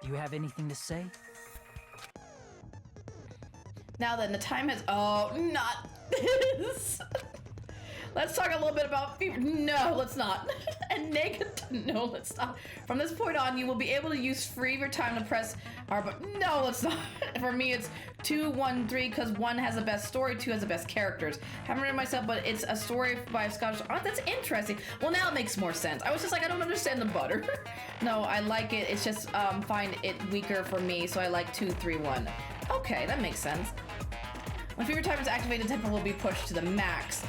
Do you have anything to say? Now then, the time has... Oh, not this. Let's talk a little bit about fever. No, let's not. And negative. No, let's not. From this point on, you will be able to use Fever Time to press R. But no, let's not. For me, it's 2, 1, 3 because 1 has the best story, 2 has the best characters. Haven't read it myself, but it's a story by a Scottish. Oh, that's interesting. Well, now it makes more sense. I was just like, I don't understand the butter. No, I like it. It's just find it weaker for me, so I like 2, 3, 1. Okay, that makes sense. When Fever Time is activated, the tempo will be pushed to the max.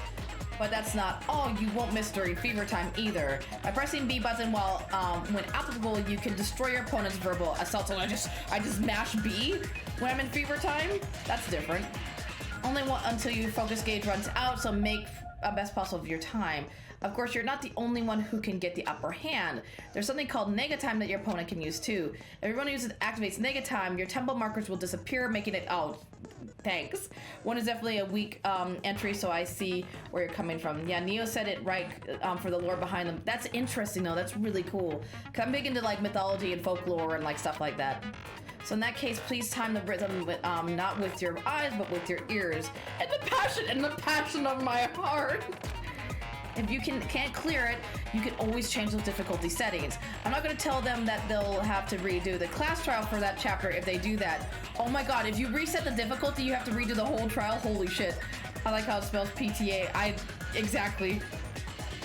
But that's not all. You won't miss during Fever Time either. By pressing B button while when applicable, you can destroy your opponent's verbal assault. I just mash B when I'm in Fever Time. That's different. Only one until your focus gauge runs out, so make a best possible of your time. Of course, you're not the only one who can get the upper hand. There's something called Nega Time that your opponent can use too. If everyone uses activates Nega Time, your tempo markers will disappear, making it... Oh, thanks. One is definitely a weak entry, so I see where you're coming from. Yeah, Neo said it right for the lore behind them. That's interesting though. That's really cool. Cause I'm big into like mythology and folklore and like stuff like that. So in that case, please time the rhythm with, not with your eyes, but with your ears. And the passion of my heart. If you can't clear it, you can always change those difficulty settings. I'm not going to tell them that they'll have to redo the class trial for that chapter if they do that. Oh my god, if you reset the difficulty, you have to redo the whole trial? Holy shit. I like how it spells PTA. Exactly.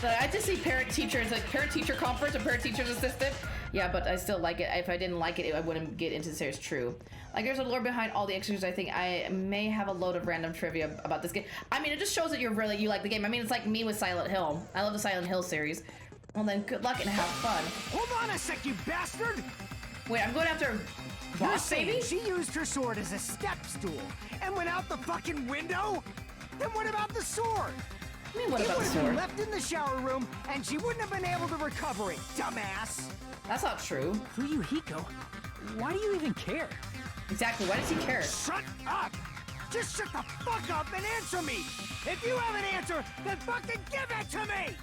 But I just see parent-teacher, it's like parent-teacher conference or parent-teacher's assistant. Yeah, but I still like it. If I didn't like it, I wouldn't get into the series. True. Like, there's a lore behind all the extras. I think I may have a load of random trivia about this game. I mean, it just shows that you like the game. I mean, it's like me with Silent Hill. I love the Silent Hill series. Well, then, good luck and have fun. Hold on a sec, you bastard! Wait, I'm going after Boss Baby? She used her sword as a step stool and went out the fucking window? Then what about the sword? I mean, what about the It would have sword? been left in the shower room, and she wouldn't have been able to recover it, dumbass. That's not true. Fuyuhiko, why do you even care? Exactly, why does he care? Shut up! Just shut the fuck up and answer me! If you have an answer, then fucking give it to me!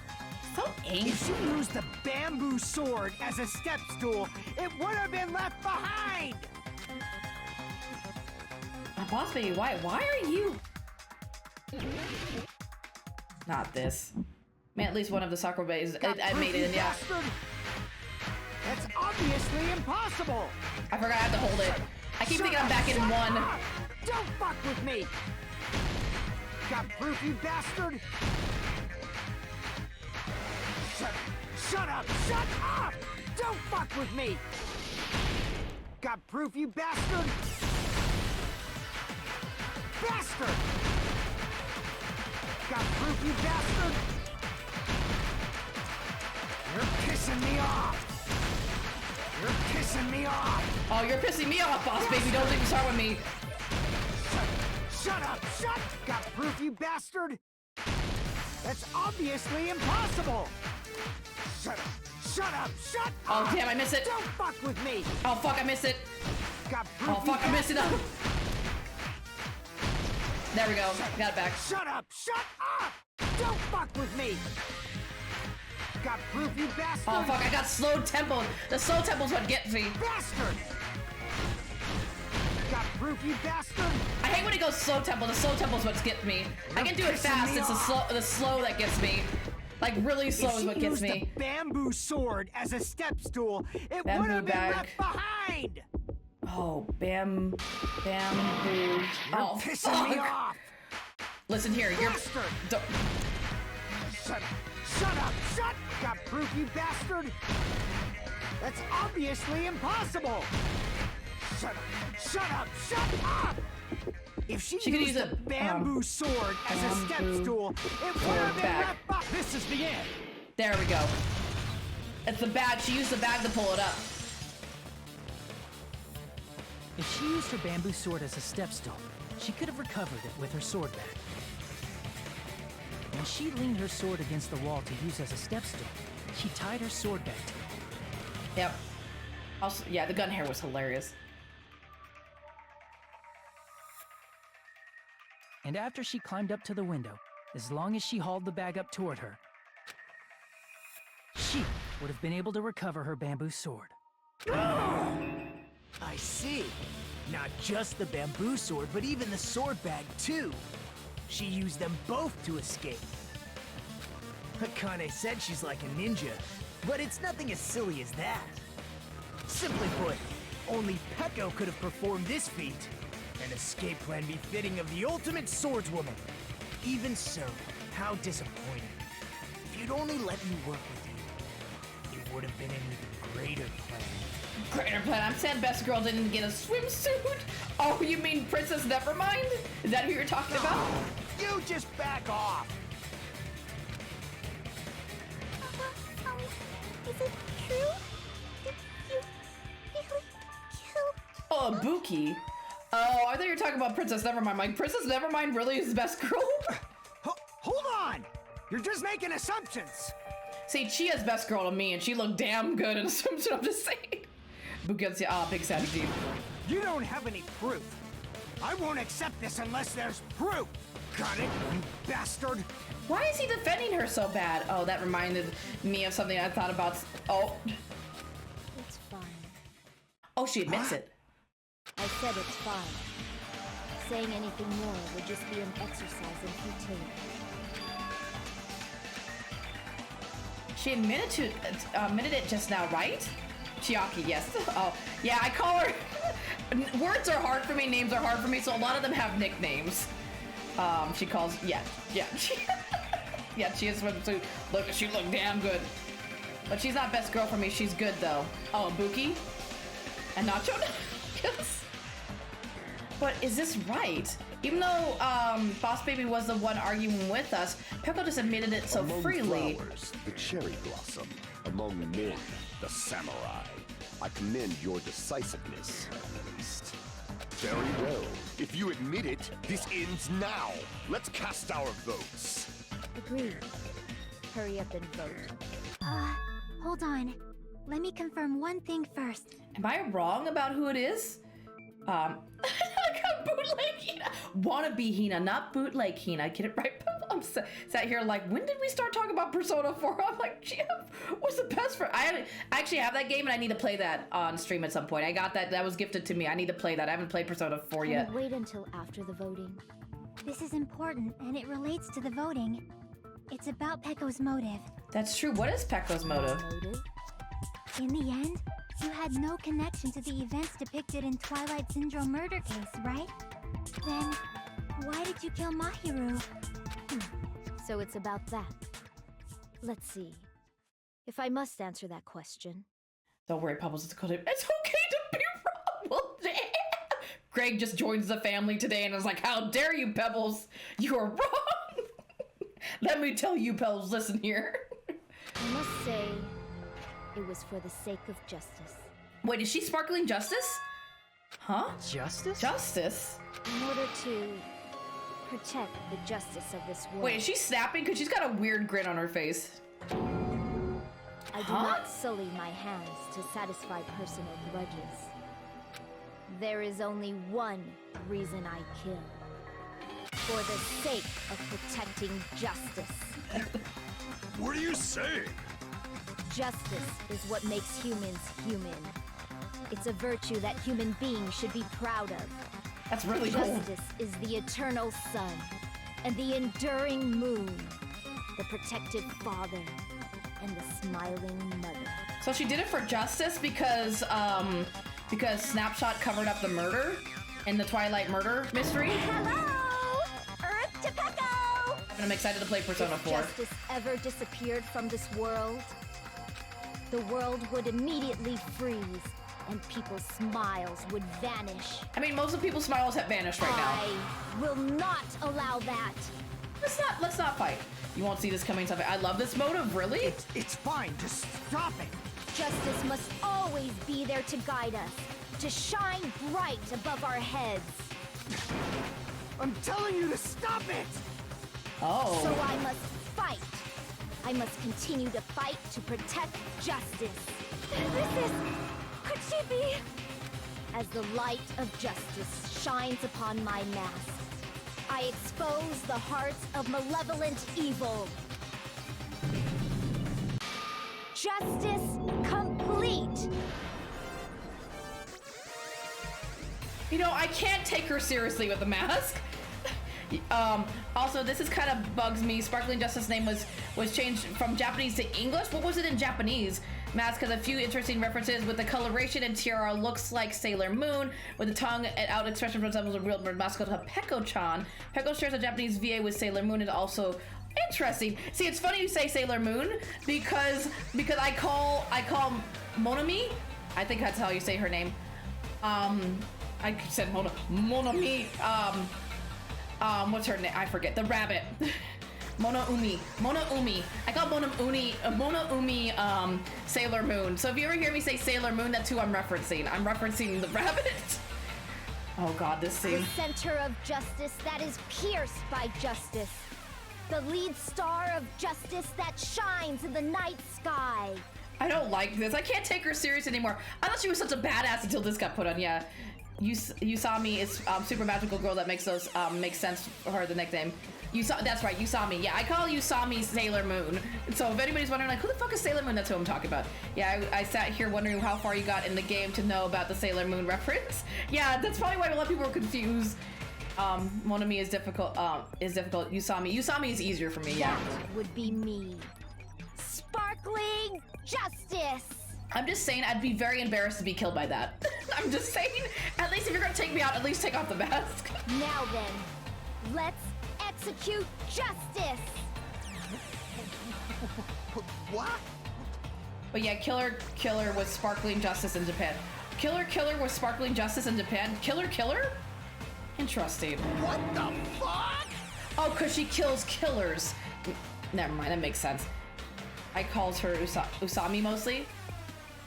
So angry. If she used the bamboo sword as a step stool, it would have been left behind! Boss Baby, why are you... Not this. Man, at least one of the soccer bays I made it in, yeah. Bastard. That's obviously impossible! I forgot I had to hold it. I keep thinking I'm back in one. Up. Don't fuck with me! Got proof, you bastard? Shut up! Shut up! Don't fuck with me! Got proof, you bastard? Bastard! Got proof, you bastard? You're pissing me off! You're pissing me off! Oh, you're pissing me off, Boss Baby. Don't even start with me. Shut up! Shut! Got proof, you bastard? That's obviously impossible! Shut up! Shut up! Shut up! Oh, damn, I missed it. Don't fuck with me! Oh, fuck, I missed it. Got proof, Oh, fuck, I missed it. There we go. Got it back. Shut up! Shut up! Don't fuck with me! Got proof, you bastard! Oh, fuck, I got slow tempo. The slow tempo's what gets me. Bastard! Got proof, you bastard! I hate when it goes slow tempo. The slow tempo's what gets me. I can do it fast. It's the slow that gets me. Like, really slow is what gets me. If she used a bamboo sword as a step stool, it Bamboo would have been bag. left behind! Oh, bamboo. You're Oh, pissing me fuck. off! Listen here, you're... Bastard! Don't... Shut up! Shut! Got proof, you bastard? That's obviously impossible! Shut up! Shut up! Shut up! If she could used use a bamboo sword as a step bamboo stool, it would have been bag. left behind. This is the end! There we go. It's the bag. She used the bag to pull it up. If she used her bamboo sword as a step stool, she could have recovered it with her sword bag. When she leaned her sword against the wall to use as a step stool, she tied her sword back to it. Yep. Also, yeah, the gun hair was hilarious. And after she climbed up to the window, as long as she hauled the bag up toward her, she would have been able to recover her bamboo sword. I see. Not just the bamboo sword, but even the sword bag, too. She used them both to escape. Akane said she's like a ninja, but it's nothing as silly as that. Simply put, only Peko could have performed this feat. An escape plan befitting of the ultimate swordswoman. Even so, how disappointing. If you'd only let me work with you, it would have been an even greater plan. Greater plan. I'm sad best girl didn't get a swimsuit. Oh, you mean Princess Nevermind? Is that who you're talking about? You just back off. Is it true? Did you really kill? Oh, Buki. Oh, I thought you were talking about Princess Nevermind. I'm like, Princess Nevermind really is the best girl? Hold on. You're just making assumptions. See, Chia's best girl to me, and she looked damn good in a swimsuit, I'm just saying. Buki's big sad indeed. You don't have any proof. I won't accept this unless there's proof. Got it, you bastard? Why is he defending her so bad? Oh, that reminded me of something I thought about. Oh. It's fine. Oh, she admits it. I said it's fine. Saying anything more would just be an exercise in futility. She admitted it just now, right? Chiaki, yes. Oh, yeah, I call her. Words are hard for me, names are hard for me, so a lot of them have nicknames. She calls, yeah. Yeah, she is swimsuit. Look, she looked damn good. But she's not best girl for me, she's good though. Oh, Buki? And Nacho? But is this right? Even though Boss Baby was the one arguing with us, Peko just admitted it so among freely. Flowers, the cherry blossom. Among men, the samurai. I commend your decisiveness, at least. Very well. If you admit it, this ends now. Let's cast our votes. Agreed. Hurry up and vote. Hold on. Let me confirm one thing first. Am I wrong about who it is? I got bootleg Hina. Wannabe Hina, not bootleg Hina. Get it right? I'm sat here like, when did we start talking about Persona 4? I'm like, Jeff, what's the best for? I actually have that game and I need to play that on stream at some point. I got that. That was gifted to me. I need to play that. I haven't played Persona 4 yet. Can we wait until after the voting? This is important and it relates to the voting. It's about Peko's motive. That's true. What is Peko's motive? In the end, you had no connection to the events depicted in Twilight Syndrome murder case, right? Then, why did you kill Mahiru? So it's about that. Let's see. If I must answer that question. Don't worry, Pebbles. It's okay to be wrong. Well, Greg just joins the family today and is like, how dare you, Pebbles? You are wrong. Let me tell you, Pebbles, listen here. I must say, it was for the sake of justice. Wait, is she sparkling justice? Huh? Justice? Justice? In order to protect the justice of this world. Wait, is she snapping? Because she's got a weird grin on her face. I do not sully my hands to satisfy personal grudges. There is only one reason I kill. For the sake of protecting justice. What are you saying? Justice is what makes humans human. It's a virtue that human beings should be proud of. That's really cool. Justice is the eternal sun and the enduring moon, the protective father and the smiling mother. So she did it for justice because Snapshot covered up the murder in the Twilight murder mystery. Hello! Earth to Peko! And I'm excited to play Persona 4. If justice ever disappeared from this world, the world would immediately freeze and people's smiles would vanish. I mean, most of people's smiles have vanished right now. I will not allow that. Let's not fight. You won't see this coming. Something. I love this motive. Really? It's fine. Just stop it. Justice must always be there to guide us, to shine bright above our heads. I'm telling you to stop it. Oh. So I must fight. I must continue to fight to protect justice. This is... could she be? As the light of justice shines upon my mask, I expose the hearts of malevolent evil. Justice complete! You know, I can't take her seriously with the mask. Also, this is kind of bugs me. Sparkling Justice's name was changed from Japanese to English. What was it in Japanese? Mask has a few interesting references with the coloration and tiara looks like Sailor Moon, with the tongue and out expression resembles a real mascot of Peko-chan. Peko shares a Japanese VA with Sailor Moon and also interesting. See, it's funny you say Sailor Moon because I call Monami. I think that's how you say her name. I said Monami. What's her name? I forget. The rabbit. Monoumi. I call Monoumi Sailor Moon. So if you ever hear me say Sailor Moon, that's who I'm referencing. I'm referencing the rabbit. Oh god, this scene. The center of justice that is pierced by justice. The lead star of justice that shines in the night sky. I don't like this. I can't take her serious anymore. I thought she was such a badass until this got put on. Yeah. Usami is super magical girl that makes those make sense for her, the nickname. That's right, Usami. Yeah, I call Usami Sailor Moon. So if anybody's wondering like who the fuck is Sailor Moon, that's who I'm talking about. Yeah, I sat here wondering how far you got in the game to know about the Sailor Moon reference. Yeah, that's probably why a lot of people were confused. Monami is difficult. Usami is easier for me. Yeah. That would be me. Sparkling Justice. I'm just saying I'd be very embarrassed to be killed by that. I'm just saying, at least if you're gonna take me out, at least take off the mask. Now then, let's execute justice. What? But yeah, Killer was Sparkling Justice in Japan. Killer was Sparkling Justice in Japan. Killer? Interesting. What the fuck? Oh, because she kills killers. Never mind, that makes sense. I called her Usami mostly.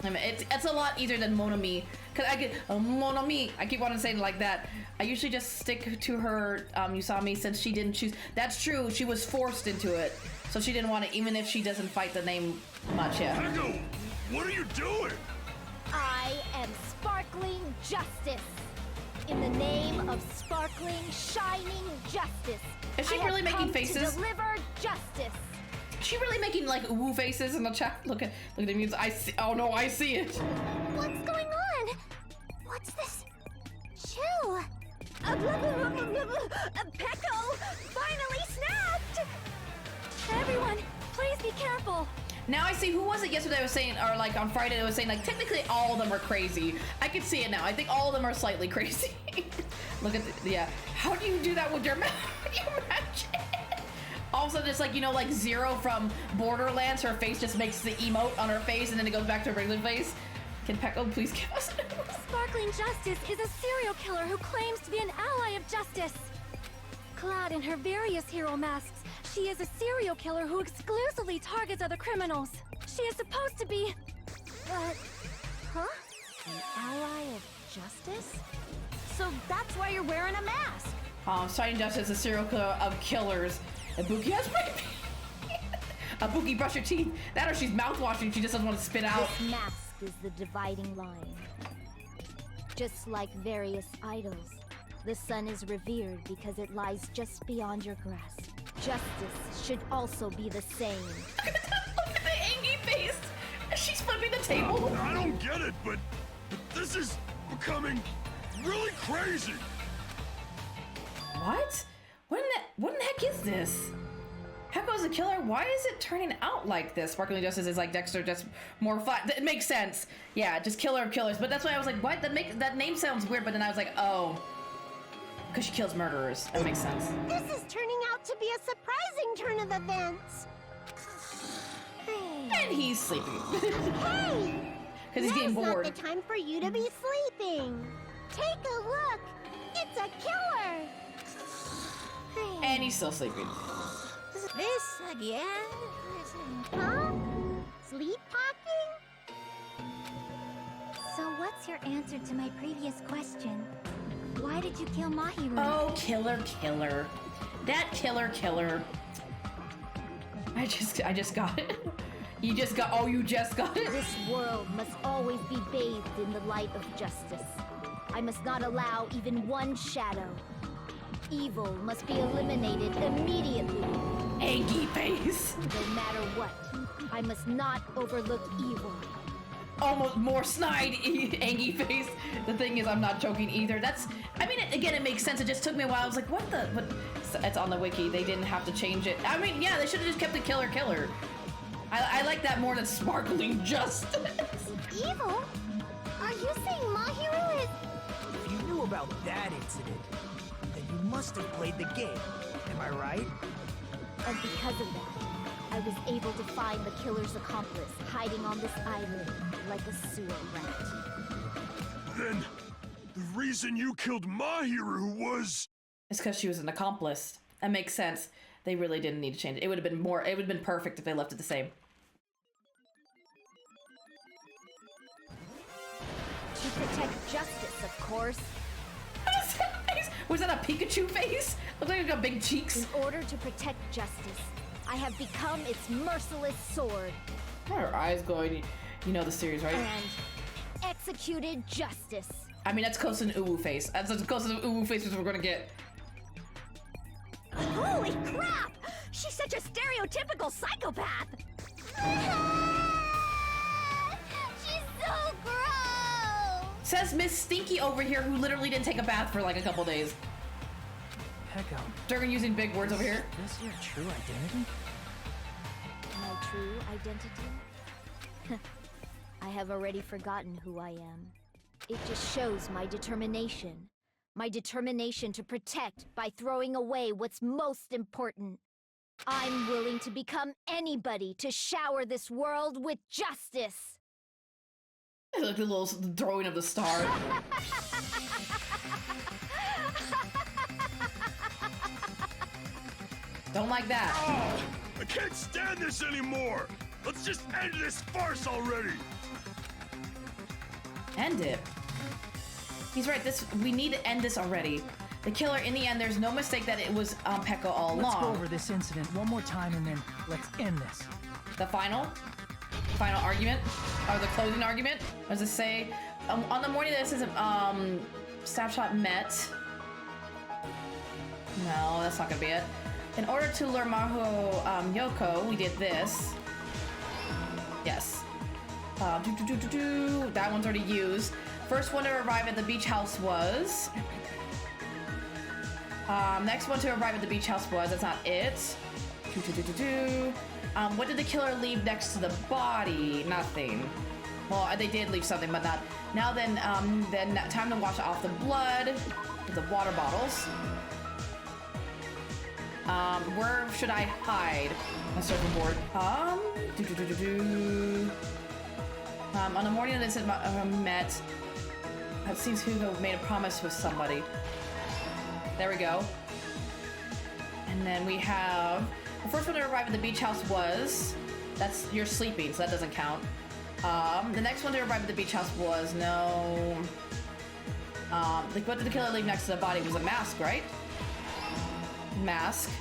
I mean, it's a lot easier than Monami. Cause I get Monami. I keep wanting to say it like that. I usually just stick to her Usami since she didn't choose. That's true. She was forced into it, so she didn't want it, even if she doesn't fight the name much. Yeah. Peko, what are you doing? I am Sparkling Justice. In the name of sparkling, shining justice. Is she I really have making come faces? to deliver justice. Is she really making like woo faces in the chat? Look at the music. I see. Oh no, I see it. What's going on? What's this? Chill. Peko finally snapped. Everyone, please be careful. Now I see. Who was it yesterday? I was saying, or like on Friday, I was saying like technically all of them are crazy. I can see it now. I think all of them are slightly crazy. Look at yeah. How do you do that with your mouth? You imagine? Also, just like, you know, like Zero from Borderlands, her face just makes the emote on her face and then it goes back to her regular face. Can Peko please give us a news? Sparkling Justice is a serial killer who claims to be an ally of justice. Clad in her various hero masks, she is a serial killer who exclusively targets other criminals. She is supposed to be... But... Huh? An ally of justice? So that's why you're wearing a mask. Citing Justice, a serial killer of killers. Ibuki has rape. Ibuki, brush your teeth. That or she's mouthwashing, she just doesn't want to spit out. This mask is the dividing line. Just like various idols, the sun is revered because it lies just beyond your grasp. Justice should also be the same. Look at the angry face. She's flipping the table. I don't get it, but this is becoming really crazy. What? What in the heck is this? Peko's a killer? Why is it turning out like this? Sparkling Justice is like Dexter, just more flat. It makes sense. Yeah, just killer of killers. But that's why I was like, what? That name sounds weird, but then I was like, oh. Because she kills murderers. That makes sense. This is turning out to be a surprising turn of events. And he's sleeping. Hey! Because he's getting bored. Now's not the time for you to be sleeping. Take a look. It's a killer. And he's still sleeping. This again? Huh? Sleep talking? So what's your answer to my previous question? Why did you kill Mahiru? Oh, killer. That killer. I just got it. You just got it? This world must always be bathed in the light of justice. I must not allow even one shadow. Evil must be eliminated immediately. Eggy face. No matter what, I must not overlook evil. almost more snide, Angie face. The thing is, I'm not joking either. That's, I mean, again, it makes sense. It just took me a while. I was like, what the, what? It's on the wiki. They didn't have to change it. I mean, yeah, they should have just kept the killer. I like that more than sparkling justice. Evil? Are you saying Mahiru is... If you knew about that incident, then you must have played the game. Am I right? And because of that, I was able to find the killer's accomplice hiding on this island like a sewer rat. Then, the reason you killed Mahiru was... It's because she was an accomplice. That makes sense. They really didn't need to change it. It would have been more, it would have been perfect if they left it the same. To protect justice, of course. What is that face? Was that a Pikachu face? Looks like it's got big cheeks. In order to protect justice, I have become its merciless sword. Why are her eyes going? You know the series, right? And executed justice. I mean, that's close to an Uwu face. That's as close to an Uwu face as we're gonna get. Holy crap! She's such a stereotypical psychopath! She's so gross! Says Miss Stinky over here, who literally didn't take a bath for like a couple days. Pecco, Durgan using big words over here. is this your true identity? My true identity? I have already forgotten who I am. It just shows my determination. My determination to protect by throwing away what's most important. I'm willing to become anybody to shower this world with justice. Like the little throwing of the star. Don't like that. Oh, I can't stand this anymore! Let's just end this farce already! End it. He's right. We need to end this already. The killer, in the end, there's no mistake that it was Pekka all along. Let's go over this incident one more time and then let's end this. The final argument, or the closing argument. What does it say? On the morning that this is Snapshot met. No, that's not gonna be it. In order to lure Maho Yoko, we did this. Yes. That one's already used. First one to arrive at the beach house was... next one to arrive at the beach house was... That's not it. What did the killer leave next to the body? Nothing. Well, they did leave something, but not... Now then time to wash off the blood. The water bottles. Where should I hide? A surfboard. On the morning of this met... It seems Hugo made a promise with somebody. There we go. And then we have... The first one to arrive at the beach house was... That's... You're sleeping, so that doesn't count. The next one to arrive at the beach house was... No... what did the killer leave next to the body? It was a mask, right? Mask.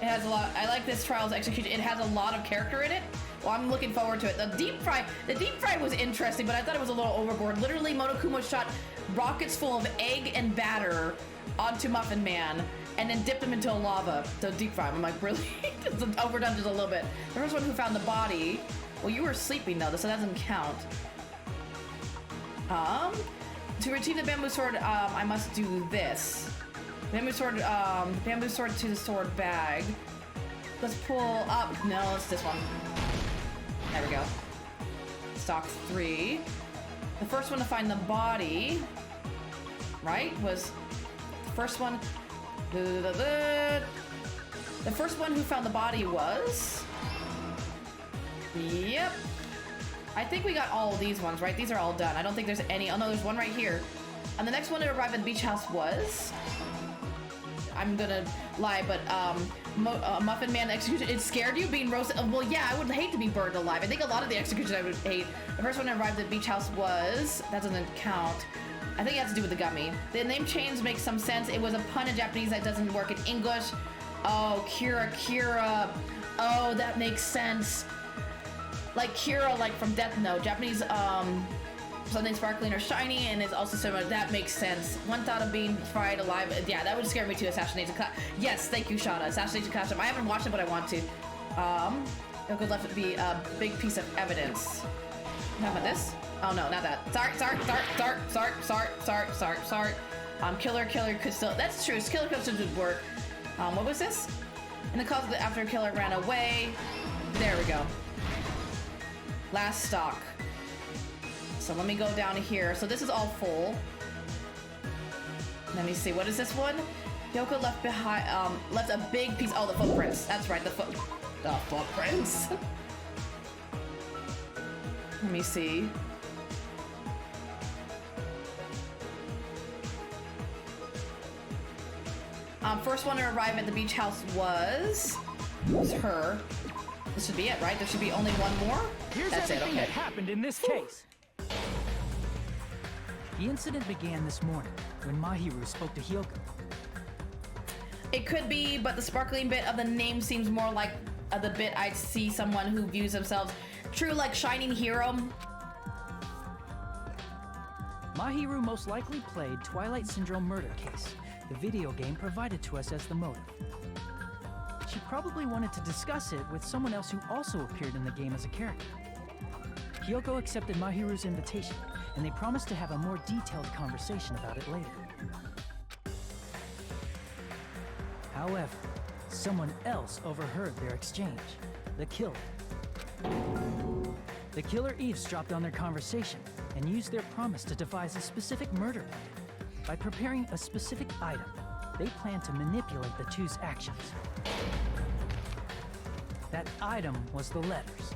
It has a lot... I like this trial's execution. It has a lot of character in it. Well, I'm looking forward to it. The deep fry was interesting, but I thought it was a little overboard. Literally, Monokuma shot rockets full of egg and batter onto Muffin Man, and then dipped him into a lava. The deep fry. I'm like, really? It's overdone just a little bit. The first one who found the body. Well, you were sleeping though, so that doesn't count. To retrieve the bamboo sword, I must do this. Bamboo sword to the sword bag. Let's pull up. No, it's this one. There we go. Stock 3. The first one to find the body, right, was the first one. The first one who found the body was... Yep. I think we got all of these ones, right? These are all done. I don't think there's any... Oh, no, there's one right here. And the next one to arrive at the beach house was... I'm gonna lie, but Muffin Man execution, it scared you being roasted? Well, yeah, I would hate to be burned alive. I think a lot of the executions I would hate. The first one to arrive at the beach house was... That doesn't count. I think it has to do with the gummy. The name change makes some sense. It was a pun in Japanese that doesn't work in English. Oh, Kira. Oh, that makes sense. Like Kira, like from Death Note. Japanese, something sparkling or shiny, and it's also similar. That makes sense. One thought of being fried alive. Yeah, that would scare me too. Assassination. Yes, thank you, Shauna. Assassination costume. I haven't watched it, but I want to. Yoko left it be a big piece of evidence. How about this? Oh no, not that. Sorry. Killer could still. That's true. Killer could still work. What was this? In the cause of the after killer ran away. There we go. Last stock. So let me go down here. So this is all full. Let me see. What is this one? Yoko left behind. Left a big piece. Oh, the footprints. That's right. The footprints. Let me see. First one to arrive at the beach house was her. This should be it, right? There should be only one more? Here's That's everything it, okay. that happened in this case. The incident began this morning when Mahiru spoke to Hyoko. It could be, but the sparkling bit of the name seems more like the bit I'd see someone who views themselves true like shining hero. Mahiru most likely played Twilight Syndrome Murder Case, the video game provided to us as the motive. She probably wanted to discuss it with someone else who also appeared in the game as a character. Hyoko accepted Mahiru's invitation, and they promised to have a more detailed conversation about it later. However, someone else overheard their exchange, the killer. The killer eavesdropped on their conversation and used their promise to devise a specific murder plan. By preparing a specific item, they planned to manipulate the two's actions. That item was the letters.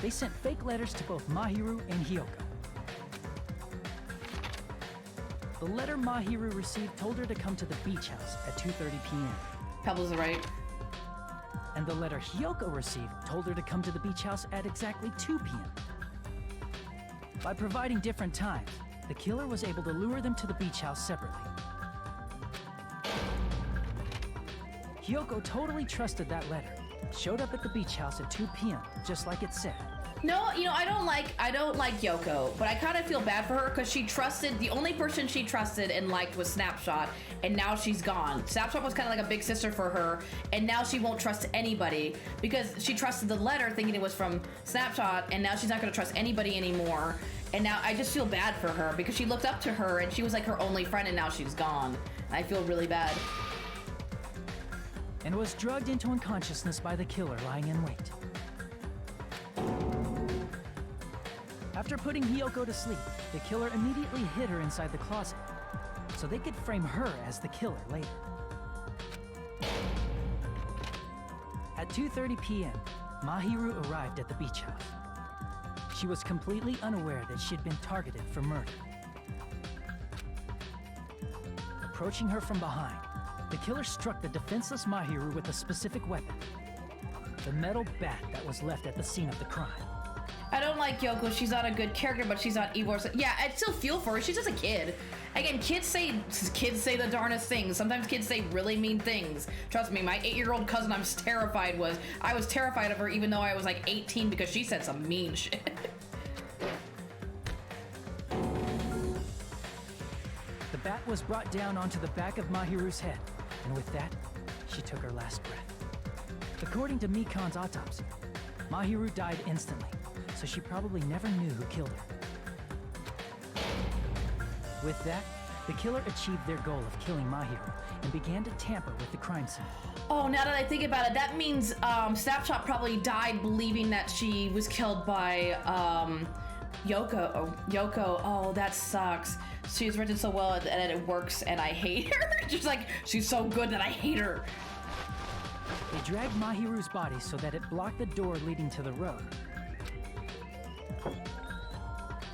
They sent fake letters to both Mahiru and Hyoko. The letter Mahiru received told her to come to the beach house at 2:30 p.m. Pebbles are right. And the letter Hyoko received told her to come to the beach house at exactly 2 p.m. By providing different times, the killer was able to lure them to the beach house separately. Hyoko totally trusted that letter, showed up at the beach house at 2 p.m., just like it said. No, you know, I don't like Yoko, but I kind of feel bad for her because she trusted, the only person she trusted and liked was Snapshot, and now she's gone. Snapshot was kind of like a big sister for her, and now she won't trust anybody because she trusted the letter thinking it was from Snapshot, and now she's not going to trust anybody anymore. And now I just feel bad for her because she looked up to her and she was like her only friend, and now she's gone. I feel really bad. And was drugged into unconsciousness by the killer lying in wait. After putting Hyoko to sleep, the killer immediately hid her inside the closet, so they could frame her as the killer later. At 2:30 p.m., Mahiru arrived at the beach house. She was completely unaware that she'd been targeted for murder. Approaching her from behind, the killer struck the defenseless Mahiru with a specific weapon, the metal bat that was left at the scene of the crime. I don't like Yoko. She's not a good character, but she's not evil. Yeah, I still feel for her. She's just a kid. Again, kids say the darnest things. Sometimes kids say really mean things. Trust me, my 8-year-old cousin I was terrified of her even though I was like 18 because she said some mean shit. The bat was brought down onto the back of Mahiru's head, and with that, she took her last breath. According to Mikan's autopsy, Mahiru died instantly, so she probably never knew who killed her. With that, the killer achieved their goal of killing Mahiru and began to tamper with the crime scene. Oh, now that I think about it, that means Snapshot probably died believing that she was killed by Yoko. Oh, that sucks. She's written so well and it works, and I hate her. She's like, she's so good that I hate her. They dragged Mahiru's body so that it blocked the door leading to the road.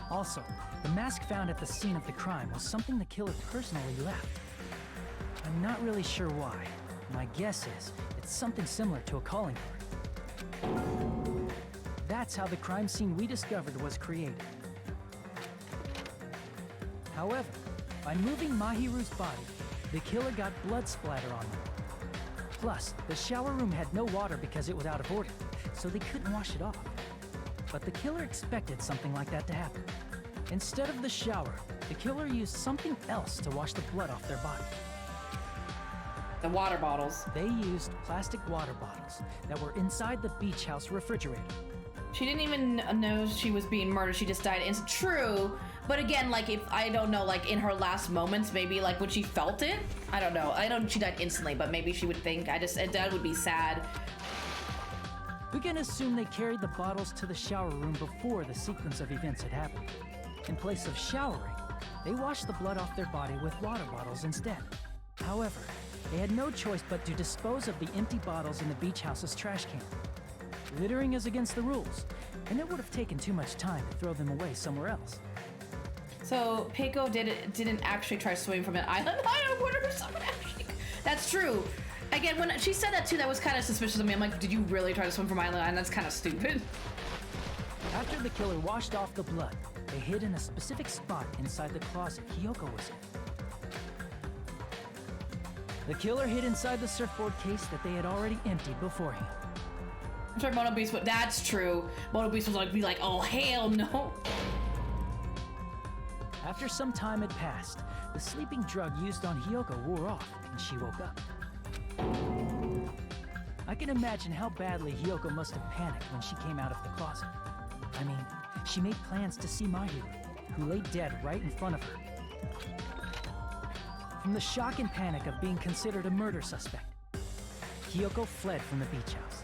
Also, the mask found at the scene of the crime was something the killer personally left. I'm not really sure why. My guess is it's something similar to a calling card. That's how the crime scene we discovered was created. However, by moving Mahiru's body, the killer got blood splatter on them. Plus, the shower room had no water because it was out of order, so they couldn't wash it off. But the killer expected something like that to happen. Instead of the shower, the killer used something else to wash the blood off their body. The water bottles. They used plastic water bottles that were inside the beach house refrigerator. She didn't even know she was being murdered. She just died. It's true. But again, like, if I don't know, like in her last moments, maybe like when she felt it, I don't know. I don't. She died instantly, but maybe she would think. That would be sad. We can assume they carried the bottles to the shower room before the sequence of events had happened. In place of showering, they washed the blood off their body with water bottles instead. However, they had no choice but to dispose of the empty bottles in the beach house's trash can. Littering is against the rules, and it would have taken too much time to throw them away somewhere else. So Peiko didn't actually try swimming from an island. I wonder if someone actually. That's true. Again, when she said that too, that was kind of suspicious of me. I'm like, did you really try to swim from island? That's kind of stupid. After the killer washed off the blood, they hid in a specific spot inside the closet Hiyoko was in. The killer hid inside the surfboard case that they had already emptied beforehand. I'm sure Mono Beast would. That's true. Mono Beast was like, be like, oh hell no. After some time had passed, the sleeping drug used on Hiyoko wore off, and she woke up. I can imagine how badly Hiyoko must have panicked when she came out of the closet. I mean, she made plans to see Mahiru, who lay dead right in front of her. From the shock and panic of being considered a murder suspect, Hiyoko fled from the beach house.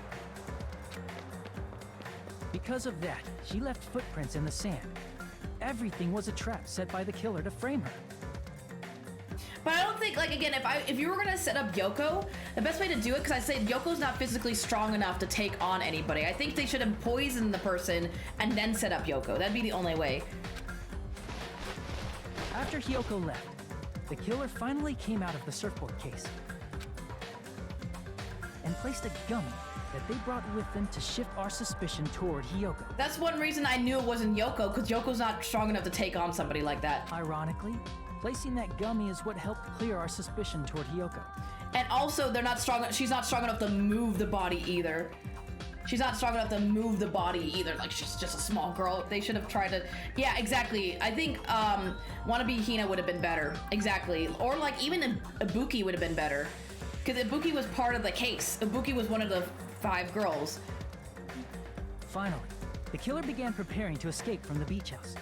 Because of that, she left footprints in the sand. Everything was a trap set by the killer to frame her. But I don't think, like, again, if you were gonna set up Yoko, the best way to do it, because I said Yoko's not physically strong enough to take on anybody. I think they should have poisoned the person and then set up Yoko. That'd be the only way. After Hiyoko left, the killer finally came out of the surfboard case and placed a gummy that they brought with them to shift our suspicion toward Hiyoko. That's one reason I knew it wasn't Yoko, because Yoko's not strong enough to take on somebody like that. Ironically, placing that gummy is what helped clear our suspicion toward Hiyoko. And also, they're not strong. She's not strong enough to move the body either. She's not strong enough to move the body either. Like, she's just a small girl. They should have tried to. Yeah, exactly. I think Wannabe Hina would have been better. Exactly. Or like even Ibuki would have been better, because Ibuki was part of the case. Ibuki was one of the 5 girls. Finally, the killer began preparing to escape from the beach house.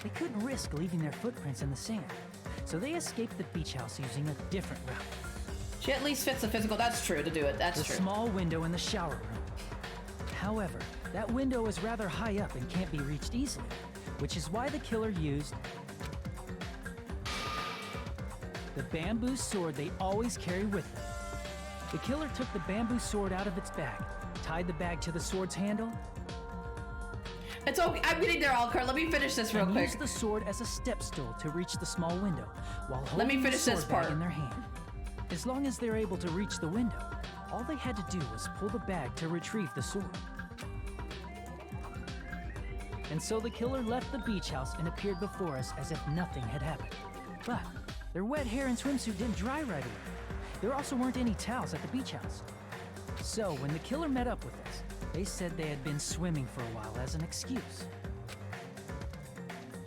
They couldn't risk leaving their footprints in the sand, so they escaped the beach house using a different route. She at least fits the physical. That's true to do it. That's true. The small window in the shower room. However, that window is rather high up and can't be reached easily, which is why the killer used the bamboo sword they always carry with them. The killer took the bamboo sword out of its bag, tied the bag to the sword's handle, It's okay. I'm getting there, Alcar. Let me finish this real and quick. used the sword as a step stool to reach the small window while Let me holding finish the this sword bag part. in their hand. As long as they're able to reach the window, all they had to do was pull the bag to retrieve the sword. And so the killer left the beach house and appeared before us as if nothing had happened. But their wet hair and swimsuit didn't dry right away. There also weren't any towels at the beach house. So when the killer met up with us, they said they had been swimming for a while as an excuse.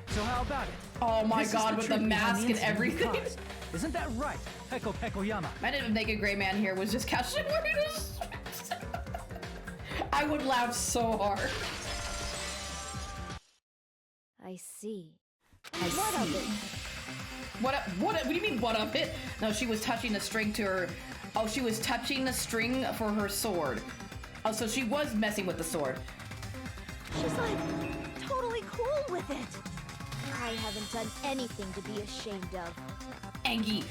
So how about it? Oh my This is god, with the truth behind mask and incident we everything. caused. Isn't that right, Peko Pekoyama? My naked gray man here was just casually wearing a swimsuit. I would laugh so hard. I see. What of it? What do you mean, what of it? No, she was touching the string to her. Oh, she was touching the string for her sword. Oh, so she was messing with the sword. She's like totally cool with it. I haven't done anything to be ashamed of. Angie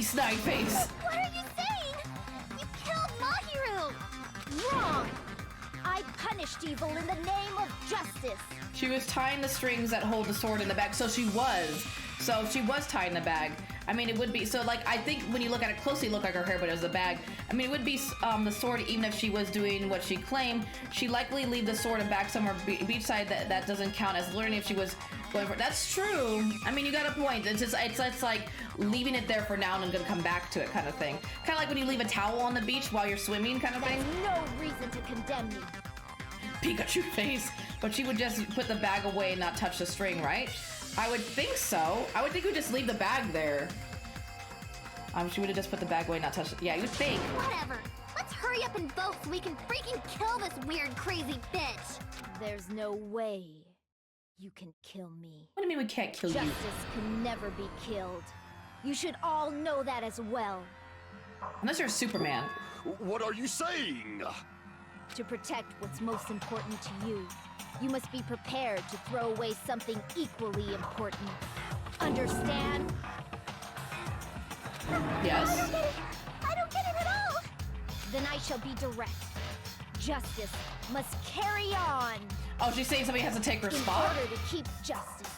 snide face. What are you saying? You killed Mahiru! Wrong! I punished evil in the name of justice. She was tying the strings that hold the sword in the bag. So she was tying the bag. I mean, it would be, so like, I think when you look at it closely, it looked like her hair, but it was the bag. I mean, it would be the sword, even if she was doing what she claimed. She likely leave the sword and bag somewhere beachside. That doesn't count as learning if she was going for. That's true. I mean, you got a point. It's just, it's like leaving it there for now and I'm gonna come back to it kind of thing. Kind of like when you leave a towel on the beach while you're swimming kind of thing. No reason to condemn me. Pikachu face. But she would just put the bag away and not touch the string, right? I would think so. I would think we'd just leave the bag there. She would have just put the bag away and not touch it. Yeah, you'd think. Whatever. Let's hurry up and vote so we can freaking kill this weird, crazy bitch. There's no way you can kill me. What do you mean we can't kill you? Justice can never be killed. You should all know that as well. Unless you're Superman. What are you saying? To protect what's most important to you, you must be prepared to throw away something equally important. Understand? Yes. I don't get it at all! Then I shall be direct. Justice must carry on. Oh, she's saying somebody has to take her In spot? order to keep justice,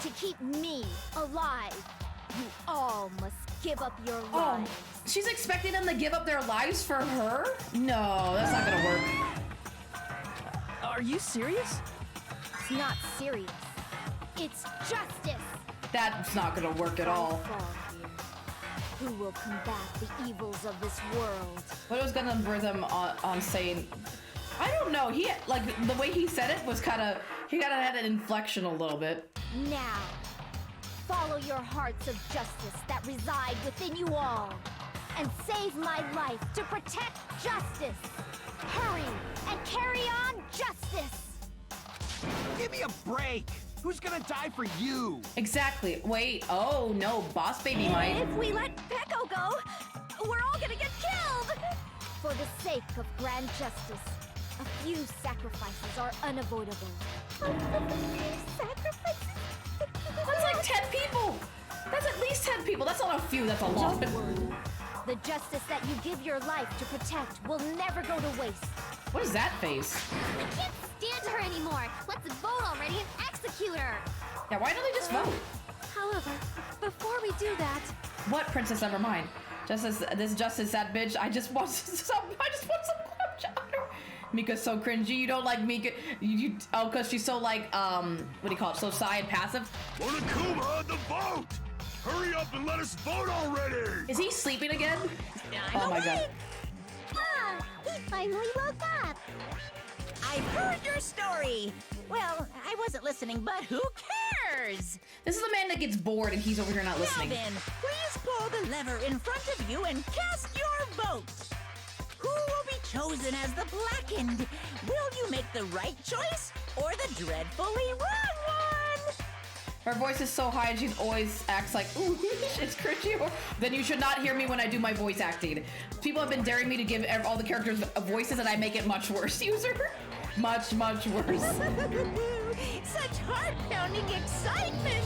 to keep me alive, you all must give up your Oh, lives. she's expecting them to give up their lives for her? No, that's not gonna work. Are you serious? It's not serious. It's justice. That's not gonna work at all. Fall here. Who will combat the evils of this world? What was gonna rhythm on saying? I don't know. He like the way he said it was kind of he kind of had an inflection a little bit. Now, follow your hearts of justice that reside within you all, and save my life to protect justice. Hurry and carry on justice. Give me a break! Who's gonna die for you? Exactly. Wait. Oh no, Boss Baby might. If we let Pecco go, we're all gonna get killed! For the sake of grand justice, a few sacrifices are unavoidable. Sacrifices? That's like 10 people. That's at least 10 people. That's not a few. That's a lot. Don't worry. The justice that you give your life to protect will never go to waste. What is that face? I can't stand her anymore. Let's vote already and execute her. Yeah. Why don't they just vote? However, before we do that, What, Princess? Never mind. Justice. This Justice, that bitch. I just want some. I just want some club chowder. Mika's so cringy. You don't like Mika. Oh, because she's so like what do you call it? So shy and passive. Monokuma, the vote! Hurry up and let us vote already! Is he sleeping again? Oh my god. Ah, he finally woke up. I've heard your story. Well, I wasn't listening, but who cares? This is the man that gets bored and he's over here not listening. Now then, please pull the lever in front of you and cast your vote. Who will be chosen as the blackened? Will you make the right choice or the dreadfully wrong one? Her voice is so high and she always acts like, ooh, it's cringy. Then you should not hear me when I do my voice acting. People have been daring me to give all the characters voices and I make it much worse, user. Much, much worse. Such heart-pounding excitement!